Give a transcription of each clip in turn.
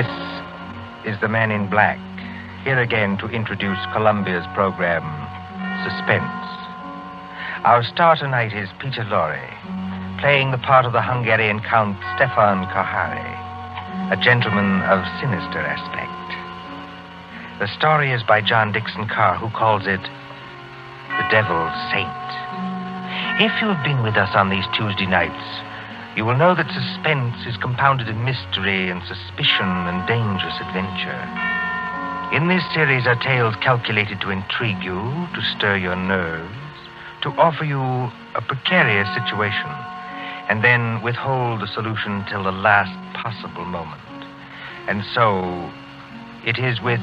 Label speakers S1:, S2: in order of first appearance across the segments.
S1: This is the Man in Black, here again to introduce Columbia's program, Suspense. Our star tonight is Peter Lorre, playing the part of the Hungarian Count Stefan Kahari, a gentleman of sinister aspect. The story is by John Dixon Carr, who calls it The Devil's Saint. If you have been with us on these Tuesday nights, you will know that suspense is compounded in mystery and suspicion and dangerous adventure. In this series are tales calculated to intrigue you, to stir your nerves, to offer you a precarious situation, and then withhold the solution till the last possible moment. And so, it is with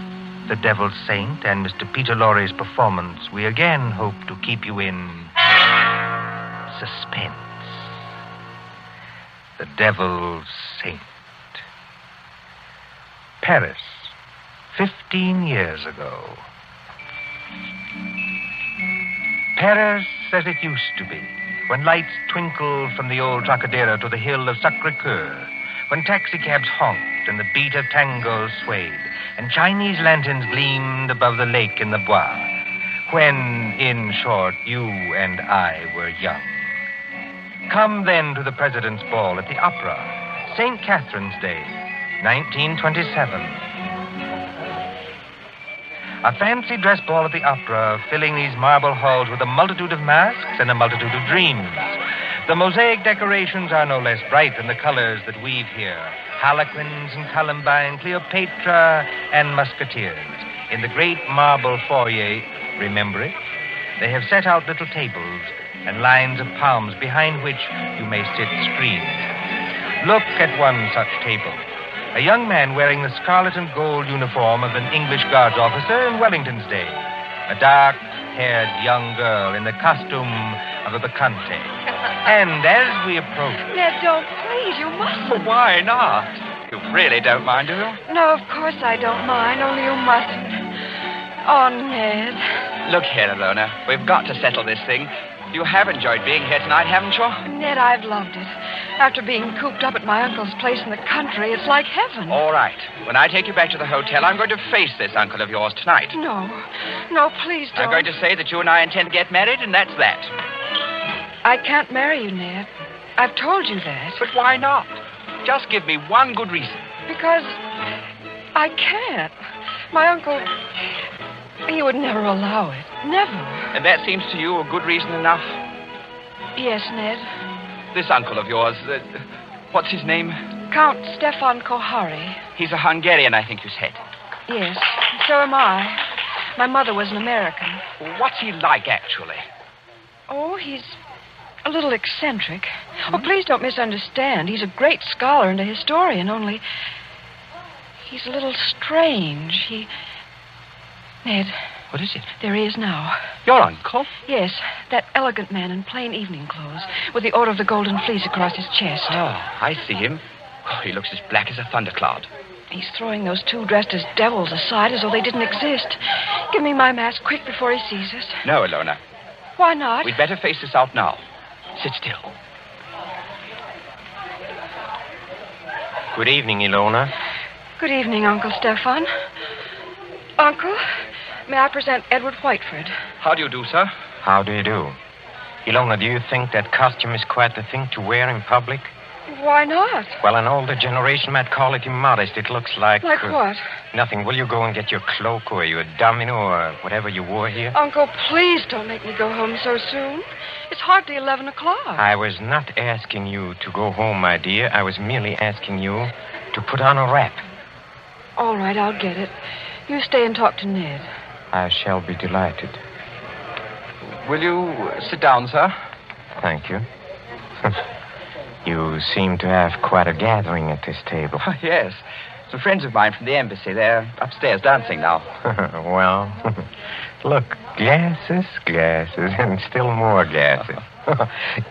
S1: The Devil's Saint and Mr. Peter Lorre's performance we again hope to keep you in suspense. The Devil's Saint. Paris, 15 years ago. Paris as it used to be, when lights twinkled from the old Trocadero to the hill of Sacré-Cœur, when taxicabs honked and the beat of tangos swayed, and Chinese lanterns gleamed above the lake in the Bois, when, in short, you and I were young. Come then to the President's Ball at the Opera, St. Catherine's Day, 1927. A fancy dress ball at the Opera, filling these marble halls with a multitude of masks and a multitude of dreams. The mosaic decorations are no less bright than the colors that weave here. Harlequins and Columbine, Cleopatra and Musketeers. In the great marble foyer, remember it? They have set out little tables and lines of palms behind which you may sit screened. Look at one such table. A young man wearing the scarlet and gold uniform of an English Guards officer in Wellington's day. A dark-haired young girl in the costume of a bacchante. And as we approach...
S2: Ned, don't, please, you mustn't.
S3: Why not? You really don't mind, do you?
S2: No, of course I don't mind, only you mustn't. Oh, Ned.
S3: Look here, Alona. We've got to settle this thing. You have enjoyed being here tonight, haven't you?
S2: Ned, I've loved it. After being cooped up at my uncle's place in the country, it's like heaven.
S3: All right. When I take you back to the hotel, I'm going to face this uncle of yours tonight.
S2: No, please don't.
S3: I'm going to say that you and I intend to get married, and that's that.
S2: I can't marry you, Ned. I've told you that.
S3: But why not? Just give me one good reason.
S2: Because I can't. My uncle, he would never allow it. Never.
S3: And that seems to you a good reason enough?
S2: Yes, Ned.
S3: This uncle of yours, what's his name?
S2: Count Stefan Kahari.
S3: He's a Hungarian, I think you said.
S2: Yes, so am I. My mother was an American.
S3: What's he like, actually?
S2: Oh, he's a little eccentric. Oh, please don't misunderstand. He's a great scholar and a historian, only he's a little strange. Ned.
S3: What is it?
S2: There he is now.
S3: Your uncle?
S2: Yes, that elegant man in plain evening clothes, with the Order of the Golden Fleece across his chest.
S3: Oh, I see him. Oh, he looks as black as a thundercloud.
S2: He's throwing those two dressed as devils aside as though they didn't exist. Give me my mask quick before he sees us.
S3: No, Alona.
S2: Why not?
S3: We'd better face this out now. Sit still.
S1: Good evening, Ilona.
S2: Good evening, Uncle Stefan. Uncle, may I present Edward Whiteford?
S3: How do you do, sir?
S1: How do you do? Ilona, do you think that costume is quite the thing to wear in public?
S2: Why not?
S1: Well, an older generation might call it immodest. It looks like...
S2: Like what?
S1: Nothing. Will you go and get your cloak or your domino or whatever you wore here?
S2: Uncle, please don't make me go home so soon. It's hardly 11 o'clock.
S1: I was not asking you to go home, my dear. I was merely asking you to put on a wrap.
S2: All right, I'll get it. You stay and talk to Ned.
S1: I shall be delighted.
S3: Will you sit down, sir?
S1: Thank you. You seem to have quite a gathering at this table.
S3: Oh, yes. Some friends of mine from the embassy. They're upstairs dancing now.
S1: Well, look, glasses, and still more glasses.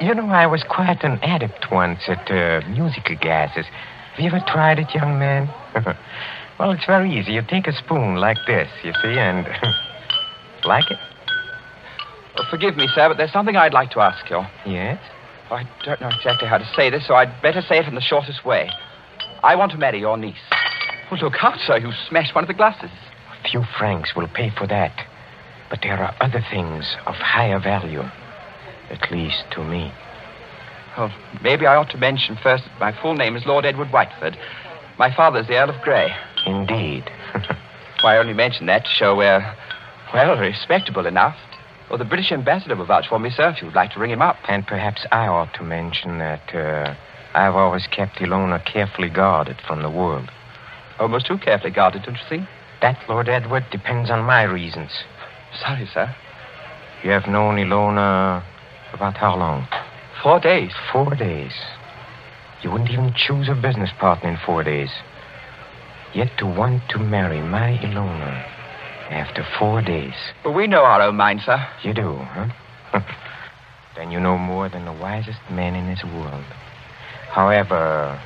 S1: You know, I was quite an adept once at musical gases. Have you ever tried it, young man? Well, it's very easy. You take a spoon like this, you see, and... Like it?
S3: Well, forgive me, sir, but there's something I'd like to ask you.
S1: Yes?
S3: I don't know exactly how to say this, so I'd better say it in the shortest way. I want to marry your niece. Oh, look out, sir. You smashed one of the glasses.
S4: A few francs will pay for that. But there are other things of higher value. At least to me.
S3: Oh, maybe I ought to mention first that my full name is Lord Edward Whiteford. My father's the Earl of Grey.
S4: Indeed.
S3: Why, I only mention that to show we're, well, respectable enough. Or the British ambassador will vouch for me, sir, if you'd like to ring him up.
S4: And perhaps I ought to mention that I've always kept Ilona carefully guarded from the world.
S3: Almost too carefully guarded, don't you think?
S4: That, Lord Edward, depends on my reasons.
S3: Sorry, sir.
S4: You have known Ilona about how long?
S3: 4 days.
S4: 4 days. You wouldn't even choose a business partner in 4 days. Yet to want to marry my Ilona after 4 days.
S3: But we know our own minds, sir.
S4: You do, huh? Then you know more than the wisest man in this world. However,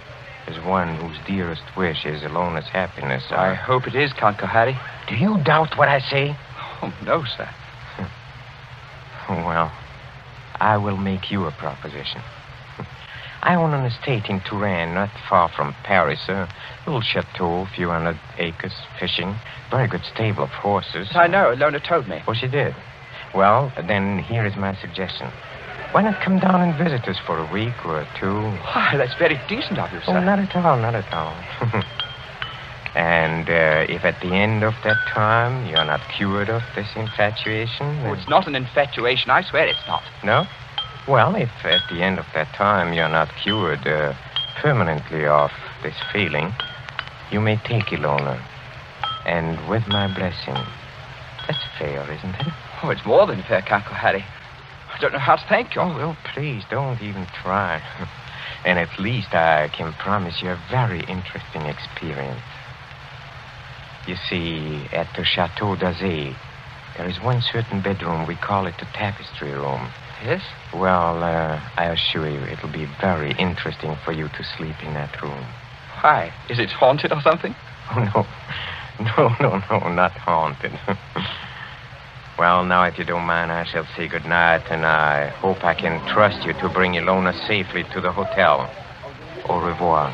S4: as one whose dearest wish is Ilona's happiness,
S3: I hope it is, Count Kohari.
S4: Do you doubt what I say?
S3: Oh, no, sir.
S4: Well, I will make you a proposition. I own an estate in Touraine, not far from Paris. A little chateau, a few hundred acres, fishing. Very good stable of horses.
S3: I know. Ilona told me.
S4: Oh, she did? Well, then here is my suggestion. Why not come down and visit us for a week or two?
S3: Why, that's very decent of you, sir.
S4: Oh, not at all, not at all. And if at the end of that time you're not cured of this infatuation...
S3: Oh, it's not an infatuation. I swear it's not.
S4: No? Well, if at the end of that time you're not cured permanently of this feeling, you may take Ilona. And with my blessing. That's fair, isn't it?
S3: Oh, it's more than fair, Count Kohari. I don't know how to thank you.
S4: Oh, well, please, don't even try. And at least I can promise you a very interesting experience. You see, at the Chateau d'Azay, there is one certain bedroom. We call it the tapestry room.
S3: Yes?
S4: Well, I assure you, it'll be very interesting for you to sleep in that room.
S3: Why? Is it haunted or something?
S4: Oh, no. No, not haunted. Well, now, if you don't mind, I shall say goodnight, and I hope I can trust you to bring Ilona safely to the hotel. Au revoir.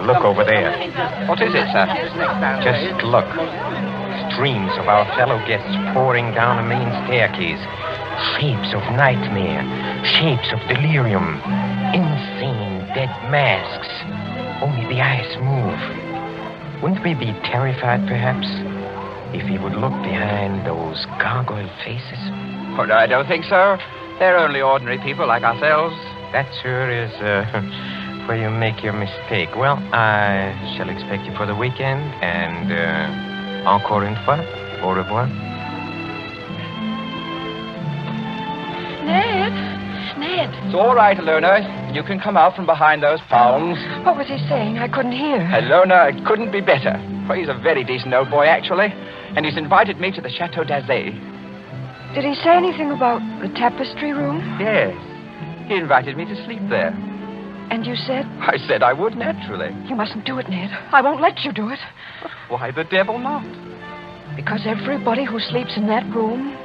S4: Look over there.
S3: What is it, sir?
S4: Just look. Streams of our fellow guests pouring down the main staircase. Shapes of nightmare. Shapes of delirium. Insane dead masks. Only the eyes move. Wouldn't we be terrified, perhaps, if he would look behind those gargoyle faces?
S3: Oh, no, I don't think so. They're only ordinary people like ourselves.
S4: That, sir, is where you make your mistake. Well, I shall expect you for the weekend, and encore une fois, au revoir.
S2: Ned.
S3: It's all right, Ilona. You can come out from behind those palms.
S2: What was he saying? I couldn't hear.
S3: Ilona, it couldn't be better. Well, he's a very decent old boy, actually. And he's invited me to the Chateau d'Azay.
S2: Did he say anything about the tapestry room?
S3: Yes. He invited me to sleep there.
S2: And you said?
S3: I said I would, naturally.
S2: You mustn't do it, Ned. I won't let you do it.
S3: Why the devil not?
S2: Because everybody who sleeps in that room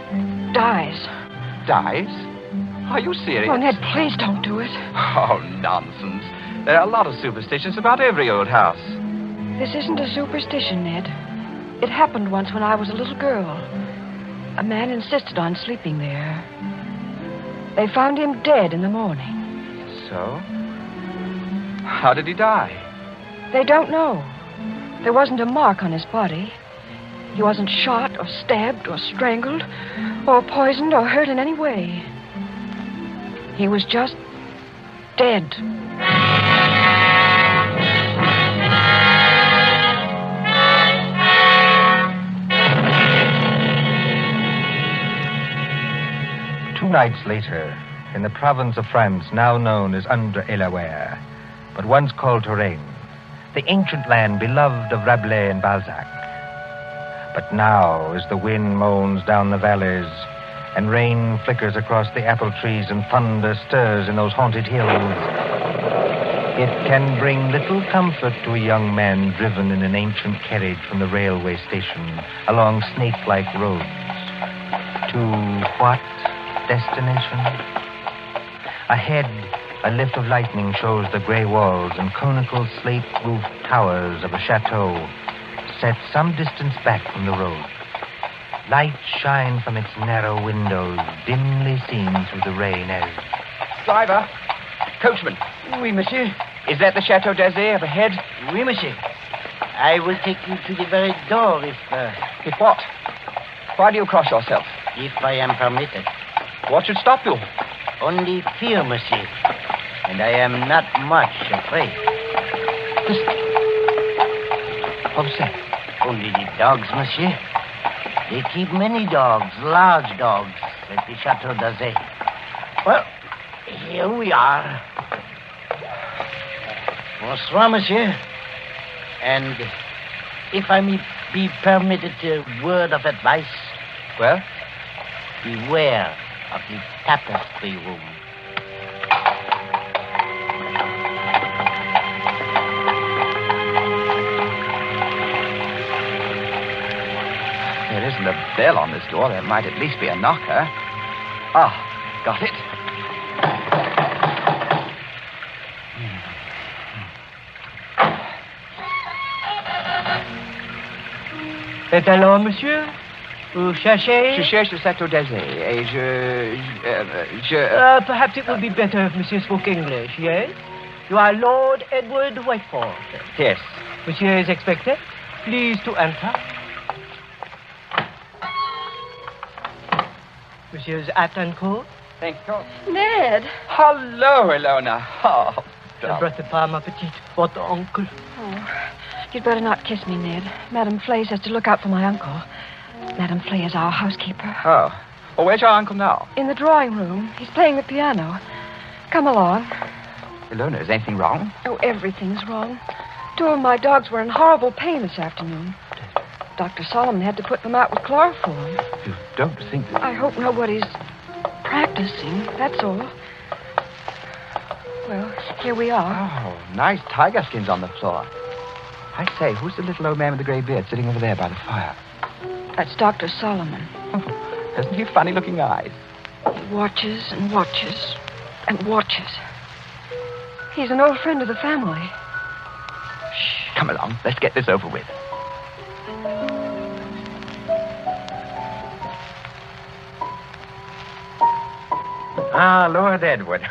S2: dies.
S3: Dies? Are you serious?
S2: Oh, Ned, please don't do it.
S3: Oh, nonsense. There are a lot of superstitions about every old house.
S2: This isn't a superstition, Ned. It happened once when I was a little girl. A man insisted on sleeping there. They found him dead in the morning.
S3: So? How did he die?
S2: They don't know. There wasn't a mark on his body. He wasn't shot or stabbed or strangled or poisoned or hurt in any way. He was just dead.
S1: Two nights later, in the province of France now known as Indre-et-Loire, but once called Touraine, the ancient land beloved of Rabelais and Balzac. But now, as the wind moans down the valleys, and rain flickers across the apple trees, and thunder stirs in those haunted hills, it can bring little comfort to a young man driven in an ancient carriage from the railway station along snake-like roads. To what destination? Ahead, A lift of lightning shows the gray walls and conical slate-roofed towers of a chateau set some distance back from the road. Lights shine from its narrow windows, dimly seen through the rain as...
S3: Driver! Coachman!
S5: Oui, monsieur.
S3: Is that the Chateau d'Azay up ahead?
S5: Oui, monsieur. I will take you to the very door if...
S3: If what? Why do you cross yourself?
S5: If I am permitted.
S3: What should stop you?
S5: Only fear, monsieur. And I am not much afraid.
S3: Listen. What was that?
S5: Only the dogs, monsieur. They keep many dogs, large dogs, at the Chateau d'Azay. Well, here we are. Bonsoir, monsieur. And if I may be permitted a word of advice...
S3: Well?
S5: Beware of the tapestry room.
S3: There isn't a bell on this door. There might at least be a knocker. Ah, got it.
S6: Et alors, monsieur? Vous cherchez?
S3: Je cherche le Château d'Azay et
S6: Perhaps it would be better if monsieur spoke English, yes? You are Lord Edward Whiteford.
S3: Yes.
S6: Monsieur is expected. Please to enter. Monsieur's hat and coat.
S3: Thank you.
S2: Ned.
S3: Hello, Ilona. Oh,
S6: Breath pas, ma petite, votre uncle.
S2: Oh, you'd better not kiss me, Ned. Madame Flay says to look out for my uncle. Madame Flay is our housekeeper.
S3: Oh. Well, where's your uncle now?
S2: In the drawing room. He's playing the piano. Come along.
S3: Ilona, is anything wrong?
S2: Oh, everything's wrong. 2 of my dogs were in horrible pain this afternoon. Dr. Solomon had to put them out with chloroform.
S3: You don't think that...
S2: I hope nobody's practicing, that's all. Well, here we are.
S3: Oh, nice tiger skins on the floor. I say, who's the little old man with the gray beard sitting over there by the fire?
S2: That's Dr. Solomon.
S3: Oh, hasn't he funny-looking eyes?
S2: He watches and watches and watches. He's an old friend of the family.
S3: Shh, come along. Let's get this over with.
S4: Ah, Lord Edward.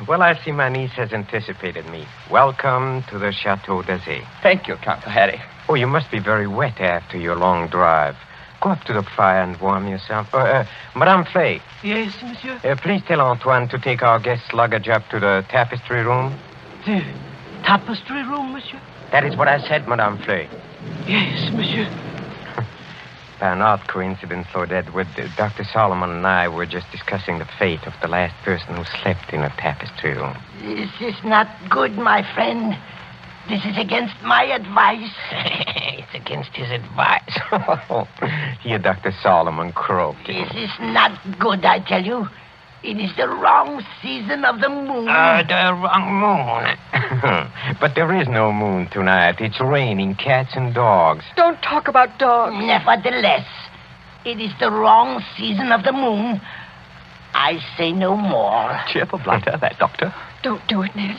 S4: Well, I see my niece has anticipated me. Welcome to the Chateau d'Azay.
S3: Thank you, Count Harry.
S4: Oh, you must be very wet after your long drive. Go up to the fire and warm yourself. Madame Flay.
S6: Yes, monsieur?
S4: Please tell Antoine to take our guest's luggage up to the tapestry room.
S6: The tapestry room, monsieur?
S4: That is what I said, Madame Flay.
S6: Yes, monsieur.
S4: By an odd coincidence, Lord Edward, Dr. Solomon and I were just discussing the fate of the last person who slept in a tapestry room.
S5: This is not good, my friend. This is against my advice.
S4: It's against his advice. Here, Dr. Solomon croaking.
S5: This is not good, I tell you. It is the wrong season of the moon.
S4: The wrong moon. But there is no moon tonight. It's raining cats and dogs.
S2: Don't talk about dogs.
S5: Nevertheless, it is the wrong season of the moon. I say no more.
S3: Cheerful blunder, that doctor.
S2: Don't do it, Ned.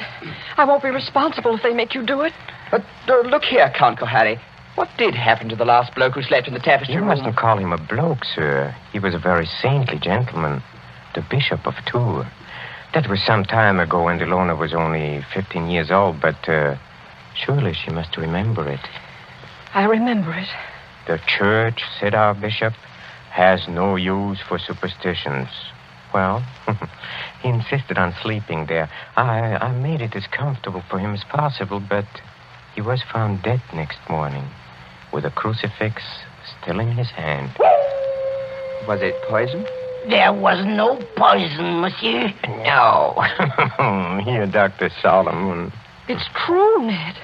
S2: I won't be responsible if they make you do it.
S3: But look here, Count Harry. What did happen to the last bloke who slept in the tapestry
S4: You
S3: room?
S4: mustn't call him a bloke, sir. He was a very saintly gentleman. The Bishop of Tours. That was some time ago when Ilona was only 15 years old, but surely she must remember it.
S2: I remember it.
S4: The church, said our bishop, has no use for superstitions. Well, he insisted on sleeping there. I made it as comfortable for him as possible, but he was found dead next morning with a crucifix still in his hand.
S3: Was it poison?
S5: There was no poison, monsieur.
S4: No. Here, Dr. Solomon.
S2: It's true, Ned.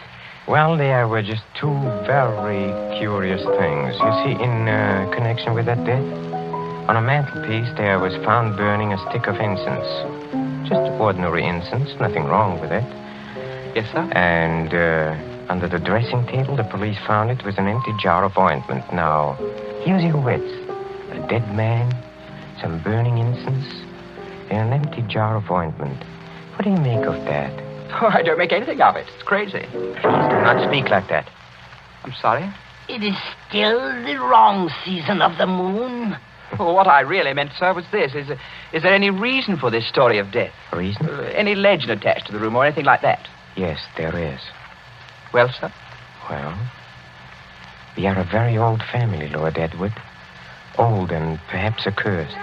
S4: Well, there were just 2 very curious things. You see, in connection with that death, on a mantelpiece there was found burning a stick of incense. Just ordinary incense, nothing wrong with it.
S3: Yes, sir?
S4: And under the dressing table, the police found it was an empty jar of ointment. Now, here's your wits. A dead man, some burning incense, and an empty jar of ointment. What do you make of that?
S3: Oh, I don't make anything of it. It's crazy.
S4: Please do not speak like that.
S3: I'm sorry.
S5: It is still the wrong season of the moon.
S3: Well, what I really meant, sir, was this. Is there any reason for this story of death?
S4: Reason?
S3: Any legend attached to the room or anything like that?
S4: Yes, there is.
S3: Well, sir?
S4: Well, we are a very old family, Lord Edward. Old and perhaps accursed.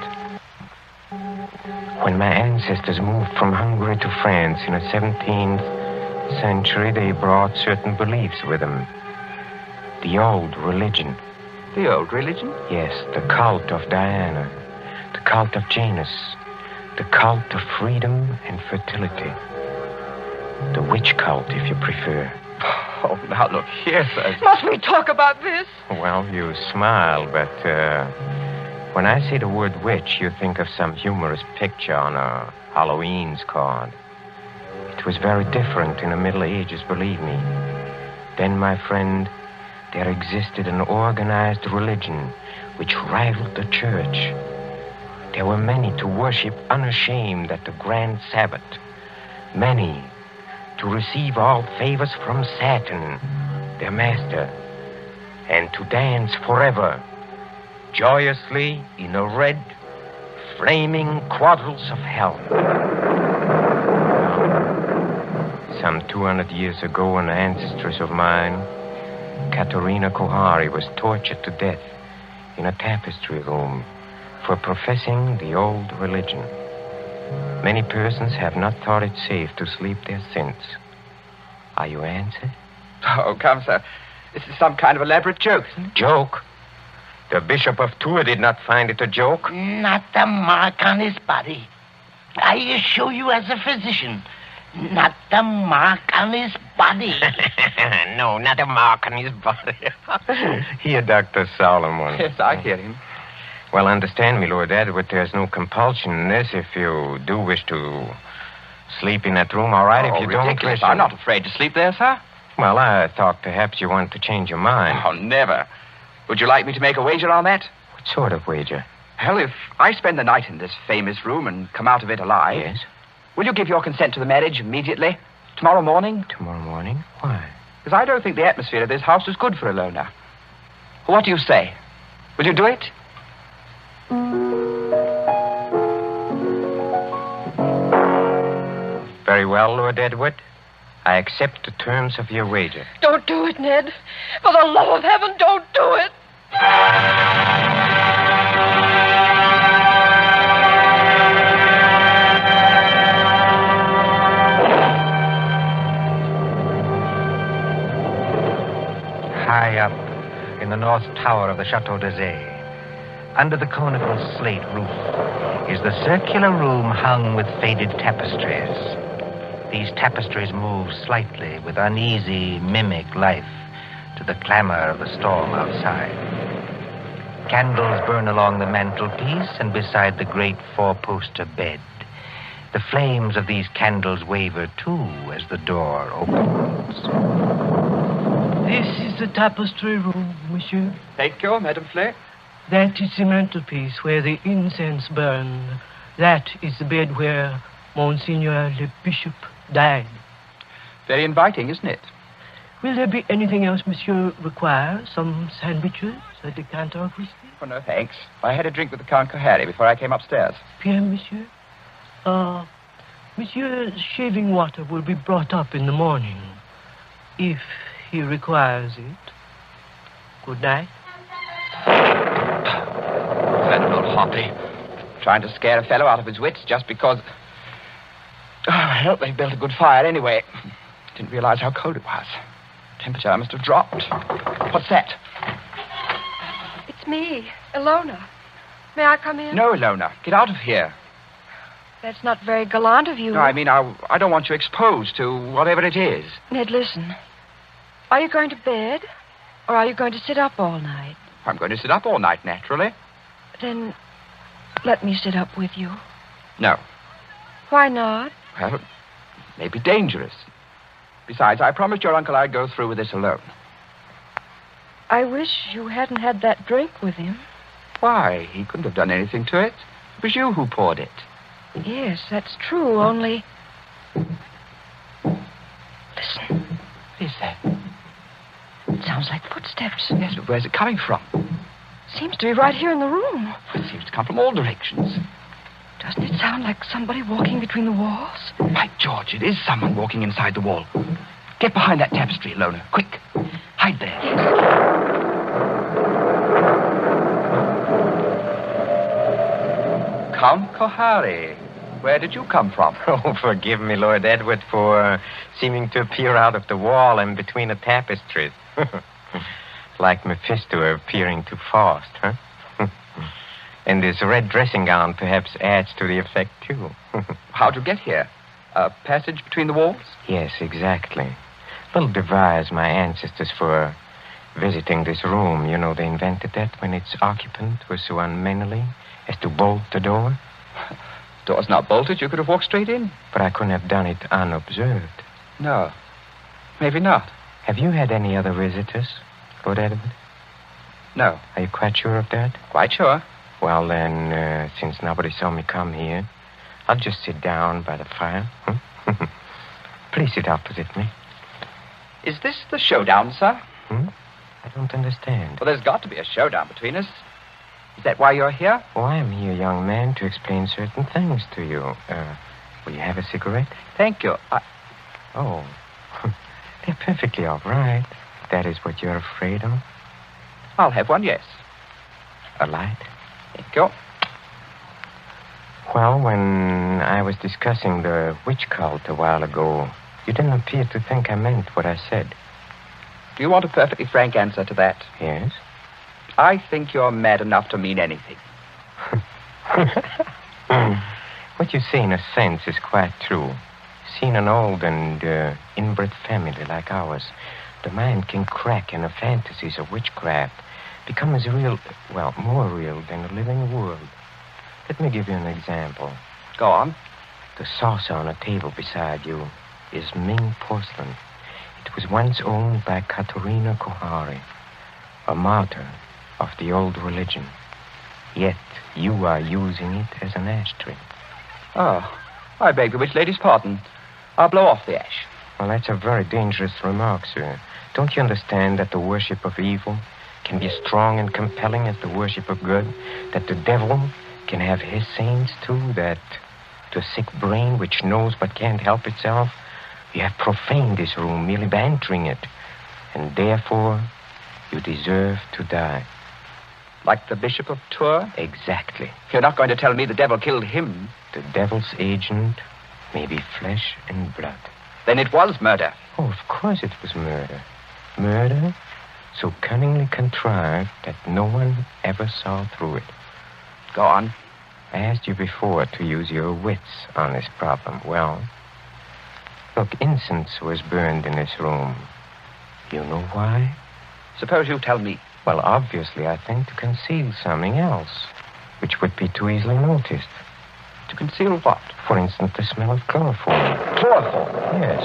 S4: When my ancestors moved from Hungary to France in the 17th century, they brought certain beliefs with them. The old religion.
S3: The old religion?
S4: Yes, the cult of Diana, the cult of Janus, the cult of freedom and fertility. The witch cult, if you prefer.
S3: Oh, now look here, sir.
S2: Must we talk about this?
S4: Well, you smile, but when I say the word witch, you think of some humorous picture on a Halloween's card. It was very different in the Middle Ages, believe me. Then, my friend, there existed an organized religion which rivaled the church. There were many to worship unashamed at the grand Sabbath. Many to receive all favors from Saturn, their master, and to dance forever, joyously in a red, flaming quadrilles of hell. Some 200 years ago, an ancestress of mine, Katerina Kohari, was tortured to death in a tapestry room for professing the old religion. Many persons have not thought it safe to sleep there since. Are you answered?
S3: Oh, come, sir. This is some kind of elaborate joke, isn't it?
S4: Joke? The Bishop of Tours did not find it a joke.
S5: Not a mark on his body. I assure you as a physician, not a mark on his body.
S4: No, not a mark on his body. Hear Dr. Solomon.
S3: Yes, I hear him.
S4: Well, understand me, Lord Edward, there's no compulsion in this. If you do wish to sleep in that room, all right. If you don't
S3: ridiculous.
S4: wish...
S3: I'm not afraid to sleep there, sir.
S4: Well, I thought perhaps you wanted to change your mind.
S3: Oh, never. Would you like me to make a wager on that?
S4: What sort of wager?
S3: Well, if I spend the night in this famous room and come out of it alive...
S4: Yes?
S3: Will you give your consent to the marriage immediately? Tomorrow morning?
S4: Tomorrow morning? Why?
S3: Because I don't think the atmosphere of this house is good for a loner. What do you say? Will you do it?
S4: Very well, Lord Edward. I accept the terms of your wager.
S2: Don't do it, Ned. For the love of heaven, don't do it.
S1: High up in the north tower of the Chateau d'Azay, under the conical slate roof, is the circular room hung with faded tapestries. These tapestries move slightly with uneasy, mimic life to the clamor of the storm outside. Candles burn along the mantelpiece and beside the great four-poster bed. The flames of these candles waver, too, as the door opens.
S6: This is the tapestry room, monsieur.
S3: Thank you, Madame Flay.
S6: That is the mantelpiece where the incense burned. That is the bed where Monseigneur le Bishop died.
S3: Very inviting, isn't it?
S6: Will there be anything else monsieur requires? Some sandwiches, a decanter of whiskey?
S3: Oh, no, thanks. I had a drink with the Count Kohari before I came upstairs.
S6: Bien, monsieur. Monsieur's shaving water will be brought up in the morning, if he requires it. Good night.
S3: That old hoppy. Trying to scare a fellow out of his wits just because... Oh, well, they built a good fire anyway. Didn't realize how cold it was. Temperature must have dropped. What's that?
S2: It's me, Ilona. May I come in?
S3: No, Ilona. Get out of here.
S2: That's not very gallant of you.
S3: No, I mean, I don't want you exposed to whatever it is.
S2: Ned, listen. Are you going to bed? Or are you going to sit up all night?
S3: I'm going to sit up all night, naturally.
S2: Then let me sit up with you.
S3: No.
S2: Why not?
S3: Well, it may be dangerous. Besides, I promised your uncle I'd go through with this alone.
S2: I wish you hadn't had that drink with him.
S3: Why? He couldn't have done anything to it. It was you who poured it.
S2: Yes, that's true, only Listen.
S3: What is that?
S2: It sounds like footsteps.
S3: Yes, but where's it coming from?
S2: Seems to be right here in the room.
S3: It seems to come from all directions.
S2: Doesn't it sound like somebody walking between the walls?
S3: By George, it is someone walking inside the wall. Get behind that tapestry, Lona. Quick. Hide there. Count Kohari, where did you come from?
S4: Oh, forgive me, Lord Edward, for seeming to appear out of the wall and between the tapestries. Like Mephisto appearing to Faust, huh? And this red dressing gown perhaps adds to the effect, too.
S3: How'd you get here? A passage between the walls?
S4: Yes, exactly. Little device my ancestors for visiting this room. You know, they invented that when its occupant was so unmannerly as to bolt the door.
S3: Door's not bolted. You could have walked straight in.
S4: But I couldn't have done it unobserved.
S3: No. Maybe not.
S4: Have you had any other visitors, Lord Edward?
S3: No.
S4: Are you quite sure of that?
S3: Quite sure.
S4: Well, then, since nobody saw me come here, I'll just sit down by the fire. Please sit opposite me.
S3: Is this the showdown, sir?
S4: I don't understand.
S3: Well, there's got to be a showdown between us. Is that why you're here?
S4: Oh, I'm here, young man, to explain certain things to you. Will you have a cigarette?
S3: Thank you.
S4: Oh, they're perfectly all right. If that is what you're afraid of.
S3: I'll have one, yes.
S4: A light?
S3: Thank you.
S4: Well, when I was discussing the witch cult a while ago, you didn't appear to think I meant what I said.
S3: Do you want a perfectly frank answer to that?
S4: Yes?
S3: I think you're mad enough to mean anything.
S4: What you say, in a sense, is quite true. See, in an old and inbred family like ours, the mind can crack and the fantasies of witchcraft become as real, well, more real than the living world. Let me give you an example.
S3: Go on.
S4: The saucer on a table beside you is Ming porcelain. It was once owned by Katerina Kohari, a martyr of the old religion. Yet you are using it as an ashtray.
S3: Oh, I beg the witch lady's pardon. I'll blow off the ash.
S4: Well, that's a very dangerous remark, sir. Don't you understand that the worship of evil can be as strong and compelling as the worship of good? That the devil can have his saints, too? That to a sick brain which knows but can't help itself, you have profaned this room merely by entering it. And therefore, you deserve to die.
S3: Like the Bishop of Tours?
S4: Exactly.
S3: You're not going to tell me the devil killed him?
S4: The devil's agent may be flesh and blood.
S3: Then it was murder.
S4: Oh, of course it was murder. Murder so cunningly contrived that no one ever saw through it.
S3: Go on.
S4: I asked you before to use your wits on this problem. Well, look, incense was burned in this room. You know why?
S3: Suppose you tell me.
S4: Well, obviously, I think to conceal something else, which would be too easily noticed.
S3: To conceal what?
S4: For instance, the smell of chloroform.
S3: Chloroform?
S4: Yes.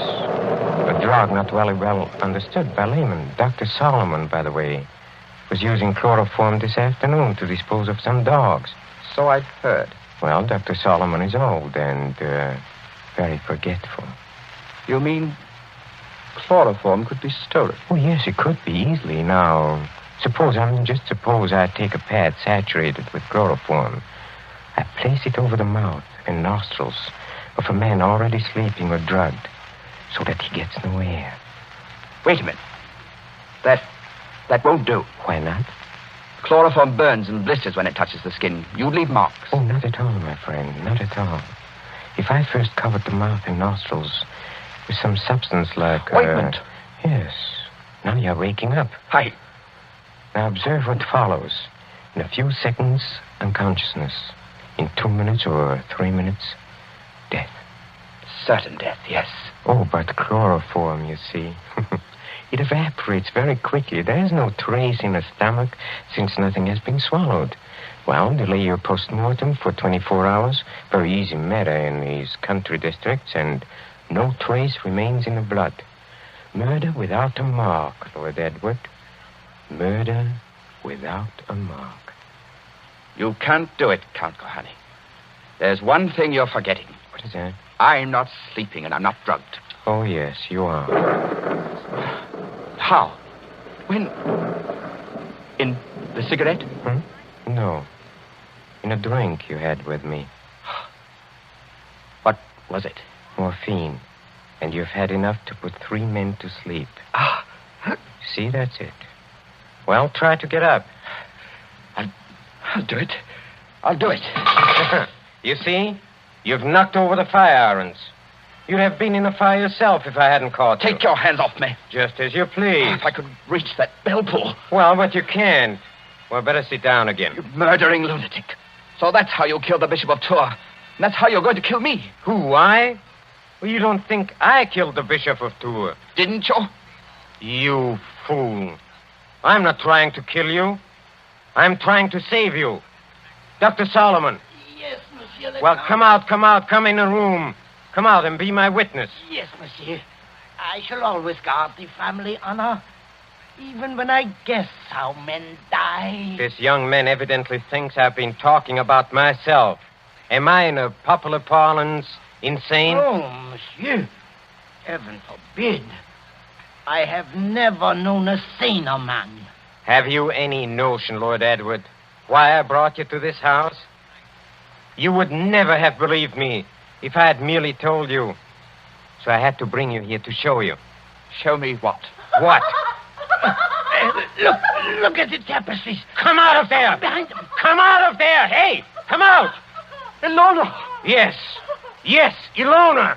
S4: A drug not very well understood by laymen. Dr. Solomon, by the way, was using chloroform this afternoon to dispose of some dogs.
S3: So I've heard.
S4: Well, Dr. Solomon is old and very forgetful.
S3: You mean chloroform could be stolen?
S4: Oh, yes, it could be easily. Now, suppose I take a pad saturated with chloroform. I place it over the mouth and nostrils of a man already sleeping or drugged so that he gets no air.
S3: Wait a minute. That won't do.
S4: Why not?
S3: Chloroform burns and blisters when it touches the skin. You leave marks.
S4: Oh, not at all, my friend. Not at all. If I first covered the mouth and nostrils with some substance like...
S3: Ointment.
S4: Yes. Now you're waking up.
S3: Hi.
S4: Now observe what follows. In a few seconds, unconsciousness. In 2 minutes or 3 minutes, death.
S3: Certain death, yes.
S4: Oh, but chloroform, you see. It evaporates very quickly. There is no trace in the stomach since nothing has been swallowed. Well, delay your post-mortem for 24 hours. Very easy matter in these country districts, and no trace remains in the blood. Murder without a mark, Lord Edward. Murder without a mark.
S3: You can't do it, Count Kohani. There's one thing you're forgetting.
S4: What is that?
S3: I'm not sleeping and I'm not drugged.
S4: Oh, yes, you are.
S3: How? When? In the cigarette?
S4: No. In a drink you had with me.
S3: What was it?
S4: Morphine. And you've had enough to put 3 men to sleep. See, that's it. Well, try to get up.
S3: I'll do it. I'll do it.
S4: You see? You've knocked over the fire irons. You'd have been in the fire yourself if I hadn't caught you.
S3: Take your hands off me.
S4: Just as you please.
S3: If I could reach that bell pull.
S4: Well, but you can't. Well, better sit down again.
S3: You murdering lunatic. So that's how you killed the Bishop of Tours. And that's how you're going to kill me.
S4: Who, I? Well, you don't think I killed the Bishop of Tours.
S3: Didn't you?
S4: You fool. I'm not trying to kill you. I'm trying to save you. Dr. Solomon.
S5: Yes, monsieur.
S4: Well, come out. Come in the room. Come out and be my witness.
S5: Yes, monsieur. I shall always guard the family honor, even when I guess how men die.
S4: This young man evidently thinks I've been talking about myself. Am I, in a popular parlance, insane?
S5: Oh, monsieur. Heaven forbid. I have never known a saner man.
S4: Have you any notion, Lord Edward, why I brought you to this house? You would never have believed me if I had merely told you. So I had to bring you here to show you.
S3: Show me what?
S4: What?
S5: Look at the tapestries.
S4: Come out of there!
S5: Behind them.
S4: Come out of there! Hey, come out!
S3: Ilona!
S4: Yes, Ilona.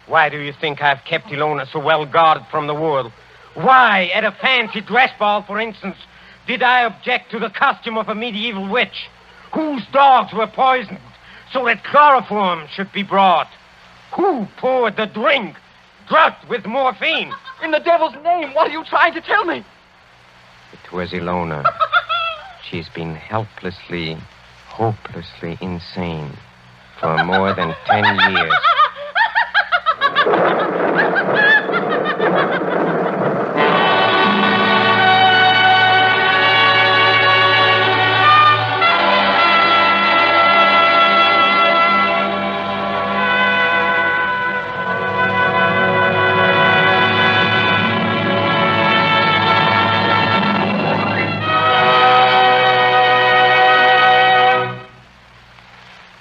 S4: Why do you think I've kept Ilona so well guarded from the world? Why, at a fancy dress ball, for instance, did I object to the costume of a medieval witch whose dogs were poisoned so that chloroform should be brought? Who poured the drink drugged with morphine?
S3: In the devil's name, what are you trying to tell me?
S4: It was Ilona. She's been helplessly, hopelessly insane for more than 10 years.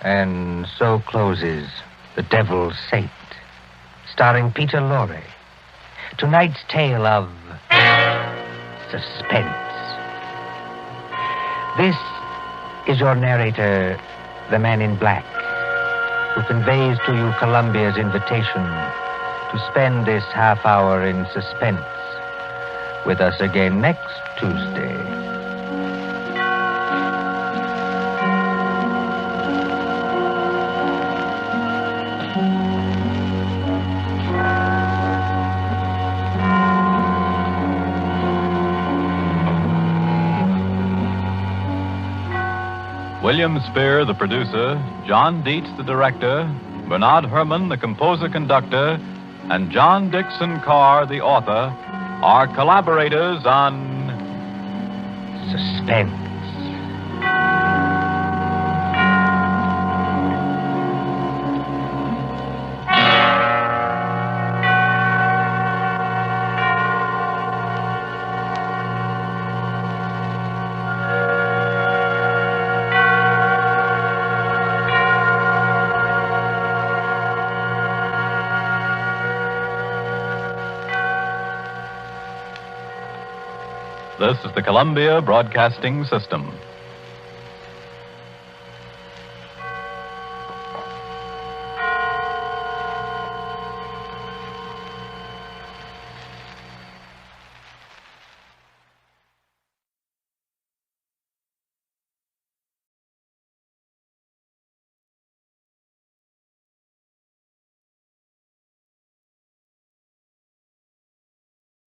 S1: And so closes The Devil's Saint, starring Peter Lorre. Tonight's tale of suspense. This is your narrator, the man in black, who conveys to you Columbia's invitation to spend this half hour in suspense with us again next Tuesday.
S7: William Spear, the producer, John Dietz, the director, Bernard Herrmann, the composer-conductor, and John Dixon Carr, the author, are collaborators on
S1: Suspense.
S7: This is the Columbia Broadcasting System.